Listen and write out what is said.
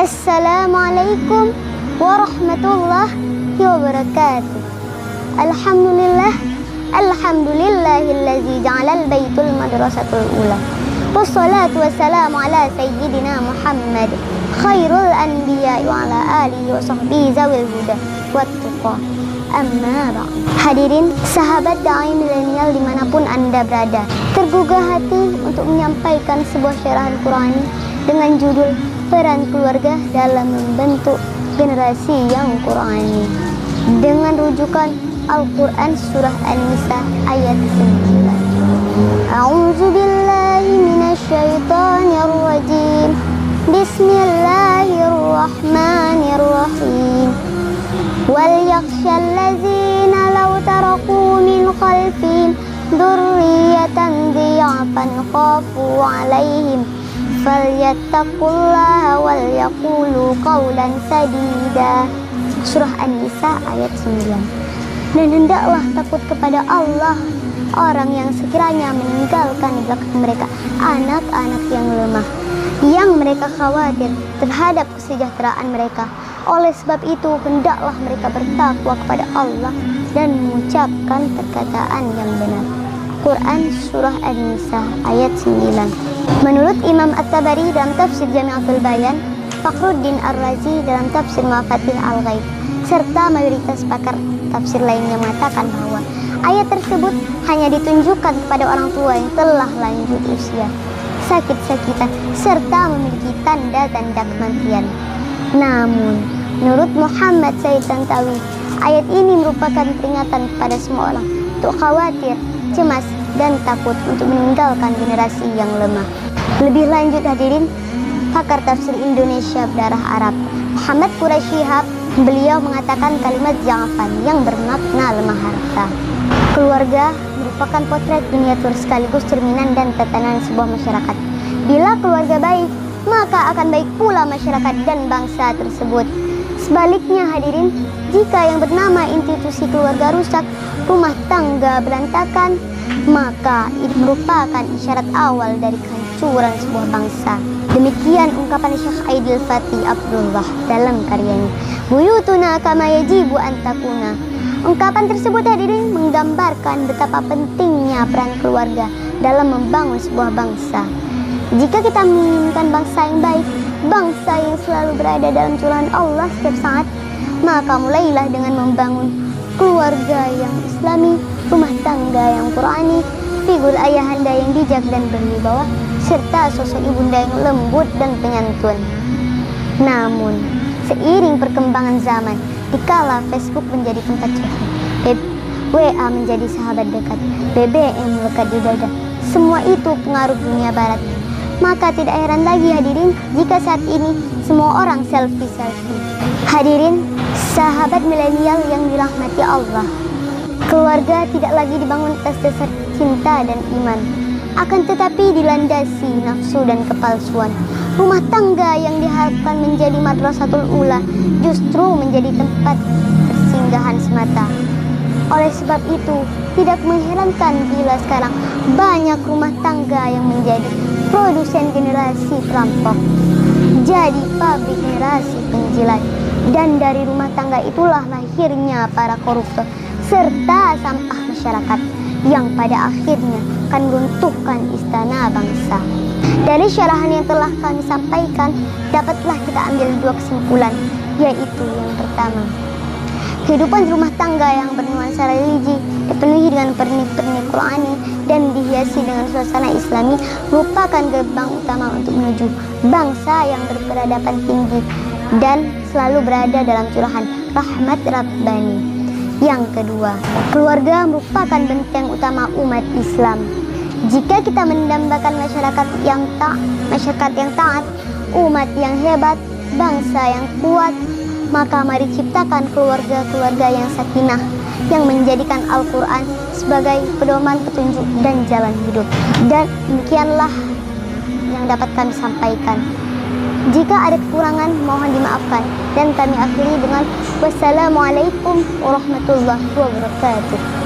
Assalamualaikum warahmatullahi wabarakatuh. Alhamdulillah, alhamdulillahillazi ja'alal baitul madrasatul ula. Wassalatu wassalamu ala sayyidina Muhammad khairul anbiya wa ala alihi wa sahbihi zawil huda wattuqa. Amma ba'd. Hadirin sahabat da'i milenial dimanapun Anda berada, tergugah hati untuk menyampaikan sebuah syarahan Qur'ani dengan judul Peran Keluarga dalam Membentuk Generasi yang Qur'ani, dengan rujukan Al-Quran Surah An-Nisa ayat 9. A'udzu billahi minasyaitonir rajim. Bismillahirrahmanirrahim. Wal yakhshal ladzina law taraku min khalfihim dzurriyyatan dhiyafan khafu 'alaihim falyattaqullaha wal yaqulu qawlan sadida. Surah An-Nisa ayat 9. Dan hendaklah takut kepada Allah orang yang sekiranya meninggalkan di belakang mereka anak-anak yang lemah, yang mereka khawatir terhadap kesejahteraan mereka. Oleh sebab itu hendaklah mereka bertakwa kepada Allah dan mengucapkan perkataan yang benar. Quran Surah An-Nisa ayat 9. Menurut Imam At-Tabari dalam tafsir Jami'atul Bayan, Fakhruddin Ar-Razi dalam tafsir Mafatih Al-Ghaib, serta mayoritas pakar tafsir lainnya mengatakan bahwa ayat tersebut hanya ditunjukkan kepada orang tua yang telah lanjut usia, sakit-sakitan, serta memiliki tanda-tanda kematian. Namun, menurut Muhammad Said Tantawi, ayat ini merupakan peringatan kepada semua orang untuk khawatir, cemas, dan takut untuk meninggalkan generasi yang lemah. Lebih lanjut hadirin, pakar tafsir Indonesia berdarah Arab, Muhammad Quraisyihab, beliau mengatakan kalimat ja'afan yang bermakna lemah harta. Keluarga merupakan potret miniatur sekaligus cerminan dan tatanan sebuah masyarakat. Bila keluarga baik, maka akan baik pula masyarakat dan bangsa tersebut. Sebaliknya hadirin, jika yang bernama institusi keluarga rusak, rumah tangga berantakan, maka ini merupakan isyarat awal dari kehancuran sebuah bangsa. Demikian ungkapan Syekh Aidil Fatih Abdullah dalam karyanya Buyutuna kama yajibu an takuna. Ungkapan tersebut hadirin menggambarkan betapa pentingnya peran keluarga dalam membangun sebuah bangsa. Jika kita menginginkan bangsa yang baik, bangsa yang selalu berada dalam curahan Allah setiap saat, maka mulailah dengan membangun keluarga yang islami, rumah tangga yang Qur'ani, figur ayahanda yang bijak dan berwibawa, serta sosok ibunda yang lembut dan penyantun. Namun, seiring perkembangan zaman, dikala Facebook menjadi tempat curhat, WA menjadi sahabat dekat, BBM melekat di dada, semua itu pengaruh dunia barat. Maka tidak heran lagi hadirin jika saat ini semua orang selfie. Hadirin sahabat milenial yang dirahmati Allah, keluarga tidak lagi dibangun atas dasar cinta dan iman, akan tetapi dilandasi nafsu dan kepalsuan. Rumah tangga yang diharapkan menjadi madrasatul ula justru menjadi tempat persinggahan semata. Oleh sebab itu, tidak mengherankan bila sekarang banyak rumah tangga yang menjadi produsen generasi perampok, jadi pabrik generasi penjilat, dan dari rumah tangga itulah lahirnya para koruptor serta sampah masyarakat yang pada akhirnya akan meruntuhkan istana bangsa. Dari syarahan yang telah kami sampaikan, dapatlah kita ambil dua kesimpulan, yaitu yang pertama, kehidupan rumah tangga yang bernuansa religi, dipenuhi dengan pernik-pernik Qur'ani dan dihiasi dengan suasana Islami, merupakan gerbang utama untuk menuju bangsa yang berperadaban tinggi dan selalu berada dalam curahan rahmat Rabbani. Yang kedua, keluarga merupakan benteng utama umat Islam. Jika kita mendambakan masyarakat yang taat, umat yang hebat, bangsa yang kuat, maka mari ciptakan keluarga-keluarga yang sakinah, yang menjadikan Al-Quran sebagai pedoman petunjuk dan jalan hidup. Dan demikianlah yang dapat kami sampaikan. Jika ada kekurangan, mohon dimaafkan. Dan kami akhiri dengan wassalamualaikum warahmatullahi wabarakatuh.